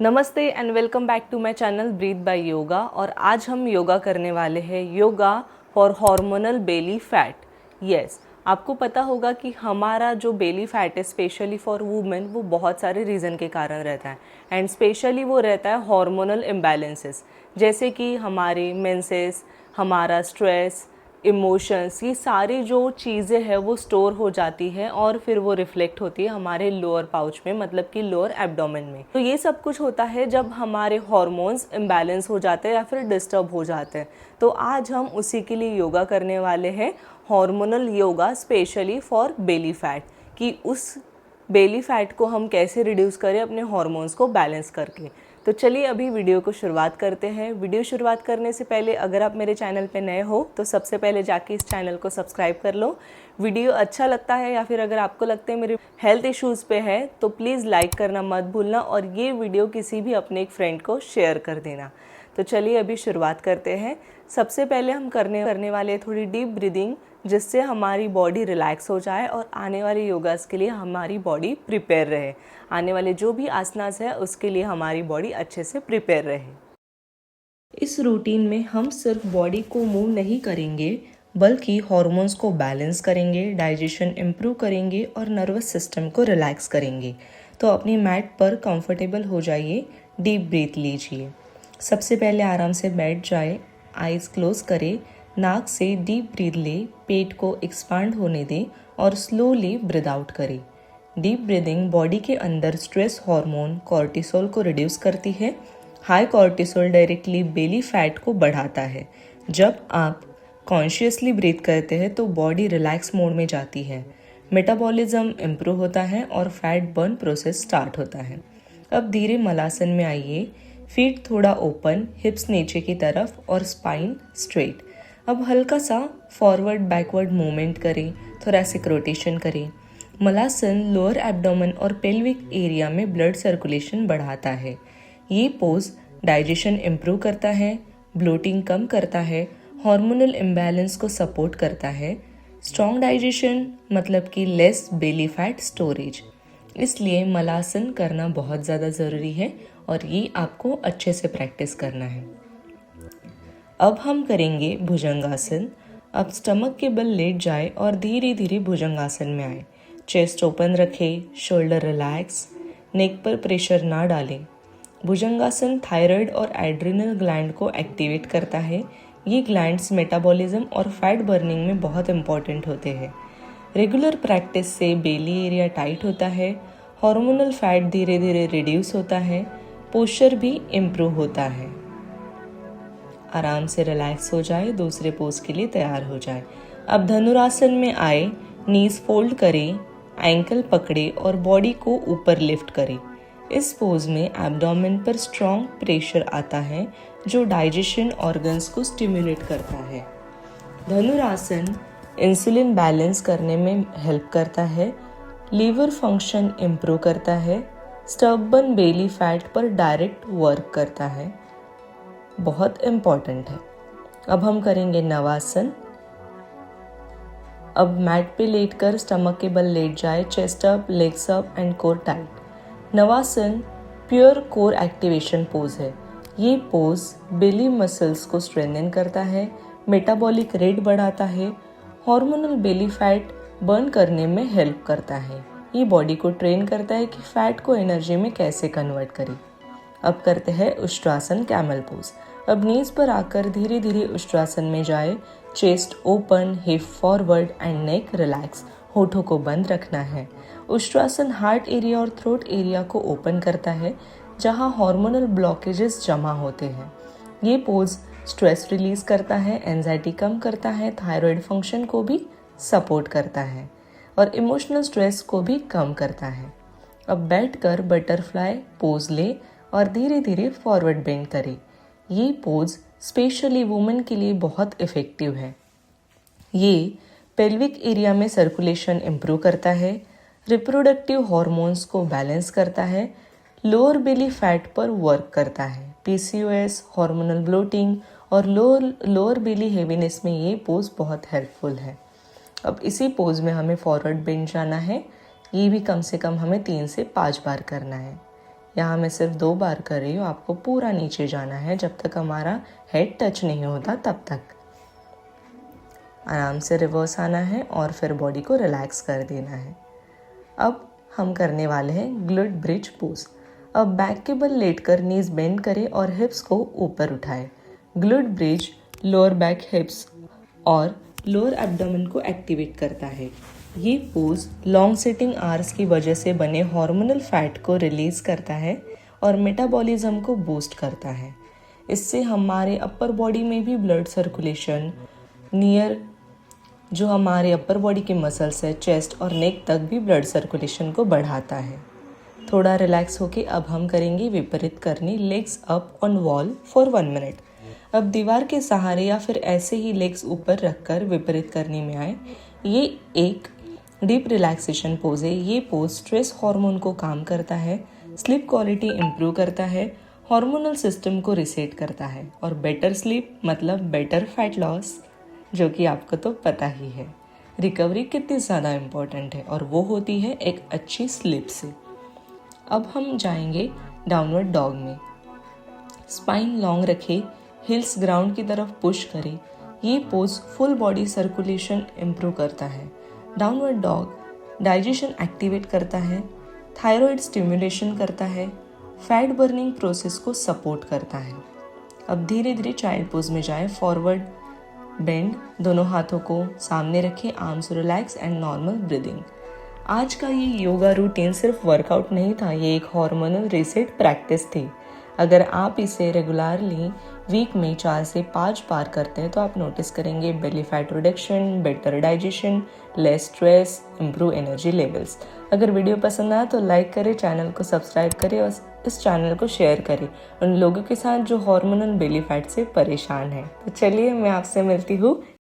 नमस्ते and welcome back to my channel breathe by yoga. और आज हम योगा करने वाले हैं yoga for hormonal belly fat. Yes, आपको पता होगा कि हमारा जो बेली फैट है स्पेशली फॉर वुमेन वो बहुत सारे रीज़न के कारण रहता है एंड स्पेशली वो रहता है हार्मोनल इम्बैलेंसेस, जैसे कि हमारे मेंसेस, हमारा स्ट्रेस, इमोशंस, ये सारी जो चीज़ें हैं वो स्टोर हो जाती है और फिर वो रिफ्लेक्ट होती है हमारे लोअर पाउच में, मतलब कि लोअर एब्डोमेन में। तो ये सब कुछ होता है जब हमारे हार्मोन्स इम्बैलेंस हो जाते हैं या फिर डिस्टर्ब हो जाते हैं। तो आज हम उसी के लिए योगा करने वाले हैं, hormonal yoga specially for belly fat, कि उस बेली फैट को हम कैसे रिड्यूस करें अपने हार्मोन्स को बैलेंस करके। तो चलिए अभी वीडियो को शुरुआत करते हैं। वीडियो शुरुआत करने से पहले अगर आप मेरे चैनल पे नए हो तो सबसे पहले जाके इस चैनल को सब्सक्राइब कर लो। वीडियो अच्छा लगता है या फिर अगर आपको लगता है मेरे हेल्थ इश्यूज़ पे है तो प्लीज़ लाइक करना मत भूलना और ये वीडियो किसी भी अपने एक फ्रेंड को शेयर कर देना। तो चलिए अभी शुरुआत करते हैं। सबसे पहले हम करने वाले थोड़ी डीप ब्रीदिंग, जिससे हमारी बॉडी रिलैक्स हो जाए और आने वाले योगास के लिए हमारी बॉडी प्रिपेयर रहे। आने वाले जो भी आसनास है उसके लिए हमारी बॉडी अच्छे से प्रिपेयर रहे। इस रूटीन में हम सिर्फ बॉडी को मूव नहीं करेंगे बल्कि हॉर्मोन्स को बैलेंस करेंगे, डाइजेशन इम्प्रूव करेंगे और नर्वस सिस्टम को रिलैक्स करेंगे। तो अपनी मैट पर कंफर्टेबल हो जाइए, डीप ब्रीथ लीजिए। सबसे पहले आराम से बैठ जाए, आइज़ क्लोज करें, नाक से डीप ब्रीथ ले, पेट को एक्सपांड होने दें और स्लोली ब्रीथ आउट करें। डीप ब्रीदिंग बॉडी के अंदर स्ट्रेस हार्मोन कॉर्टिसोल को रिड्यूस करती है। High cortisol directly belly fat को बढ़ाता है। जब आप कॉन्शियसली ब्रीथ करते हैं तो बॉडी रिलैक्स मोड में जाती है, मेटाबॉलिज्म इम्प्रूव होता है और फैट बर्न प्रोसेस स्टार्ट होता है। अब धीरे मलासन में आइए, फीट थोड़ा ओपन, हिप्स नीचे की तरफ और स्पाइन स्ट्रेट। अब हल्का सा फॉरवर्ड बैकवर्ड मूवमेंट करें, थोरैसिक रोटेशन करें। मलासन लोअर एब्डोमेन और पेल्विक एरिया में ब्लड सर्कुलेशन बढ़ाता है। ये पोज डाइजेशन इम्प्रूव करता है, ब्लोटिंग कम करता है, हार्मोनल इम्बैलेंस को सपोर्ट करता है। स्ट्रॉन्ग डाइजेशन मतलब कि लेस बेली फैट स्टोरेज, इसलिए मलासन करना बहुत ज़्यादा ज़रूरी है और ये आपको अच्छे से प्रैक्टिस करना है। अब हम करेंगे भुजंगासन। अब स्टमक के बल लेट जाए और धीरे धीरे भुजंगासन में आए। चेस्ट ओपन रखें, शोल्डर रिलैक्स, नेक पर प्रेशर ना डालें। भुजंगासन थायराइड और एड्रिनल ग्लैंड को एक्टिवेट करता है। ये ग्लैंड्स मेटाबॉलिज्म और फैट बर्निंग में बहुत इंपॉर्टेंट होते हैं। रेगुलर प्रैक्टिस से बेली एरिया टाइट होता है, हार्मोनल फैट धीरे धीरे रिड्यूस होता है, पोस्चर भी इम्प्रूव होता है। आराम से रिलैक्स हो जाए, दूसरे पोज के लिए तैयार हो जाए। अब धनुरासन में आए, नीज फोल्ड करें, एंकल पकड़े और बॉडी को ऊपर लिफ्ट करें। इस पोज में एब्डोमेन पर स्ट्रॉन्ग प्रेशर आता है जो डाइजेशन ऑर्गन्स को स्टिमुलेट करता है। धनुरासन इंसुलिन बैलेंस करने में हेल्प करता है, लीवर फंक्शन इम्प्रूव करता है, स्टबर्न बेली फैट पर डायरेक्ट वर्क करता है। बहुत इम्पॉर्टेंट है। अब हम करेंगे नवासन। अब मैट पे लेटकर स्टमक के बल लेट जाए, chest up, legs up and core tight. Navasana pure core activation pose है। ये पोज बेली मसल्स को स्ट्रेंथन करता है, मेटाबॉलिक रेट बढ़ाता है, हार्मोनल बेली फैट बर्न करने में हेल्प करता है। ये बॉडी को ट्रेन करता है कि फैट को एनर्जी में कैसे कन्वर्ट करें। अब करते हैं उष्ट्रासन, कैमल पोज। अब नीज पर आकर धीरे धीरे उष्ट्रासन में जाए, chest open, hip forward and neck relax, होठों को बंद रखना है। उष्ट्रासन हार्ट एरिया और थ्रोट एरिया को ओपन करता है जहां हार्मोनल ब्लॉकेजेस जमा होते हैं। ये पोज स्ट्रेस रिलीज करता है, एंजाइटी कम करता है, थायराइड फंक्शन को भी सपोर्ट करता है और इमोशनल स्ट्रेस को भी कम करता है। अब बैठकर बटरफ्लाई पोज ले और धीरे धीरे फॉरवर्ड बेंड करें। ये पोज स्पेशली वुमेन के लिए बहुत इफ़ेक्टिव है। ये पेल्विक एरिया में सर्कुलेशन इम्प्रूव करता है, रिप्रोडक्टिव हार्मोन्स को बैलेंस करता है, लोअर बेली फैट पर वर्क करता है। पीसीओएस, हार्मोनल ब्लोटिंग और लोअर बेली हेवीनेस में ये पोज बहुत हेल्पफुल है। अब इसी पोज में हमें फॉरवर्ड बेंड जाना है। ये भी कम से कम हमें 3 से 5 बार करना है। यहाँ मैं सिर्फ 2 बार कर रही हूँ, आपको पूरा नीचे जाना है जब तक हमारा हेड टच नहीं होता तब तक। आराम से रिवर्स आना है और फिर बॉडी को रिलैक्स कर देना है। अब हम करने वाले हैं ग्लूट ब्रिज पोज। अब बैक के बल लेटकर नीज बेंड करें और हिप्स को ऊपर उठाएं। Glute bridge lower back, hips और लोअर एब्डोमेन को एक्टिवेट करता है। ये पोज लॉन्ग सिटिंग आवर्स की वजह से बने हार्मोनल फैट को रिलीज करता है और मेटाबॉलिज्म को बूस्ट करता है। इससे हमारे अपर बॉडी में भी ब्लड सर्कुलेशन नियर जो हमारे अपर बॉडी के मसल्स है, चेस्ट और नेक तक भी ब्लड सर्कुलेशन को बढ़ाता है। थोड़ा रिलैक्स होके अब हम करेंगे विपरीत करनी, legs up on wall for 1 minute. अब दीवार के सहारे या फिर ऐसे ही लेग्स ऊपर रखकर विपरीत करनी में आए। ये एक डीप रिलैक्सेशन पोज है। ये पोज स्ट्रेस हार्मोन को काम करता है, स्लीप क्वालिटी इम्प्रूव करता है, हार्मोनल सिस्टम को रिसेट करता है और बेटर स्लीप मतलब बेटर फैट लॉस, जो कि आपको तो पता ही है। रिकवरी कितनी ज़्यादा इम्पॉर्टेंट है और वो होती है एक अच्छी स्लीप से। अब हम जाएंगे डाउनवर्ड डॉग में। स्पाइन लॉन्ग रखें, हिल्स ग्राउंड की तरफ पुश करें। ये pose full body circulation improve करता है। डाउनवर्ड डॉग डाइजेशन एक्टिवेट करता है, थायराइड स्टिमुलेशन करता है, फैट बर्निंग प्रोसेस को सपोर्ट करता है। अब धीरे धीरे चाइल्ड पोज में जाएं। फॉरवर्ड बेंड, दोनों हाथों को सामने रखें, arms relax and normal breathing. आज का ये योगा रूटीन सिर्फ वर्कआउट नहीं था, ये एक हार्मोनल रीसेट प्रैक्टिस थी। अगर आप इसे रेगुलरली वीक में 4 से 5 बार करते हैं तो आप नोटिस करेंगे belly fat reduction, better digestion, less stress, improve energy levels. अगर वीडियो पसंद आया तो लाइक करें, चैनल को सब्सक्राइब करें और इस चैनल को शेयर करें उन लोगों के साथ जो हार्मोनल बेली फैट से परेशान हैं। तो चलिए मैं आपसे मिलती हूँ